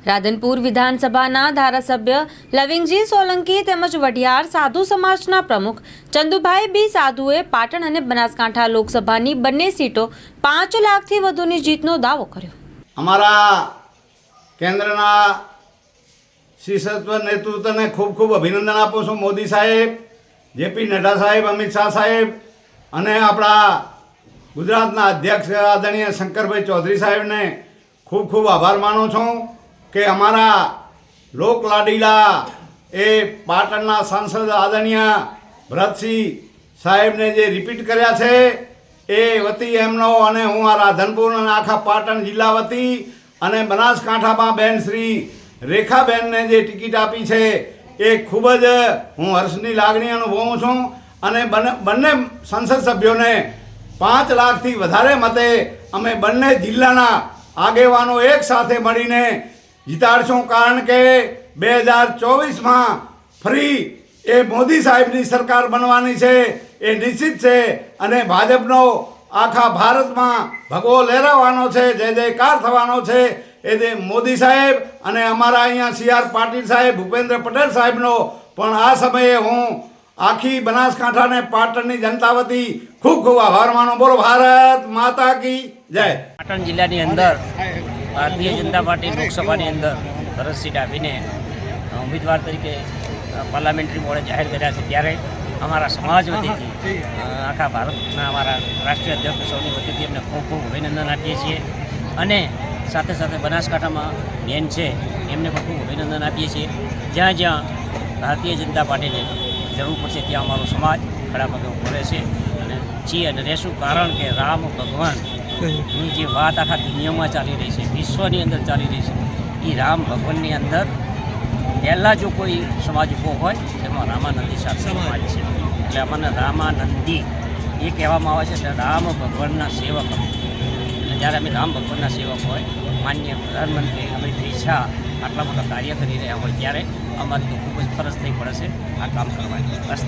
રાધનપુર વિધાનસભાના ધારાસભ્ય લવિંગજી સોલંકી તેમજ વઢિયાર સાધુ સમાજના પ્રમુખ ચંદુભાઈ બી સાધુએ પાટણ અને બનાસકાંઠા લોકસભાની બંને સીટો 5 લાખથી વધુની જીતનો દાવો કર્યો। અમારા કેન્દ્રના શીર્ષસ્વ નેતૃત્વને ખૂબ ખૂબ અભિનંદન આપું છું। મોદી સાહેબ, જેપી નડ્ડા સાહેબ, અમિત શાહ સાહેબ અને આપણા ગુજરાતના અધ્યક્ષ આદરણીય શંકરભાઈ ચૌધરી સાહેબને ખૂબ ખૂબ આભાર માનું છું કે અમારા લોકલાડીલા એ પાટણના સાંસદ આદરણીય ભરતસિંહ સાહેબને જે રિપીટ કર્યા છે એ વતી એમનો અને હું આ રાધનપુર અને આખા પાટણ જિલ્લા વતી અને બનાસકાંઠામાં બેન શ્રી રેખાબેનને જે ટિકિટ આપી છે એ ખૂબ જ હું હર્ષની લાગણી અનુભવું છું અને બંને સંસદ સભ્યોને 5 લાખથી વધારે મતે અમે બંને જિલ્લાના આગેવાનો એક સાથે મળીને જીતાડશું। કારણ કે 2024માં ફરી એ મોદી સાહેબની સરકાર બનવાની છે એ નિશ્ચિત છે અને ભાજપનો આખા ભારતમાં ભગવો લહેરાવાનો છે, જય જયકાર થવાનો છે। એ મોદી સાહેબ અને અમારા અહીંયા CR પાટીલ સાહેબ, ભૂપેન્દ્ર પટેલ સાહેબનો પણ આ સમયે હું આખી બનાસકાંઠા અને પાટણની જનતા વતી ખૂબ ખૂબ આભાર માનું। બોલો ભારત માતા કી જય। પાટણ જિલ્લાની અંદર ભારતીય જનતા પાર્ટી લોકસભાની અંદર ભરતસિંહ ડાભીને ઉમેદવાર તરીકે પાર્લામેન્ટરી બોર્ડે જાહેર કર્યા છે, ત્યારે અમારા સમાજ વતીથી આખા ભારતના અમારા રાષ્ટ્રીય અધ્યક્ષ સૌની વતીથી એમને ખૂબ ખૂબ અભિનંદન આપીએ છીએ અને સાથે સાથે બનાસકાંઠામાં બેન છે એમને પણ ખૂબ અભિનંદન આપીએ છીએ। જ્યાં જ્યાં ભારતીય જનતા પાર્ટીને જરૂર પડશે ત્યાં અમારો સમાજ ખડા પગે ઊભો રહેશે અને છીએ અને રહેશું। કારણ કે રામ ભગવાનની જે વાત આખા દુનિયામાં ચાલી રહી છે, વિશ્વની અંદર ચાલી રહી છે, એ રામ ભગવાનની અંદર પહેલાં જો કોઈ સમાજ ઊભો હોય તેમાં રામાનંદી સાથે સમાજ છે। એટલે અમને રામાનંદી એ કહેવામાં આવે છે કે રામ ભગવાનના સેવક। અને જ્યારે અમે રામ ભગવાનના સેવક હોય, માનનીય પ્રધાનમંત્રી અમિત શાહ આટલા મોટા કાર્ય કરી રહ્યા હોય ત્યારે અમારી તો ખૂબ જ ફરજ થઈ પડે છે આ કામ કરવાની। બસ।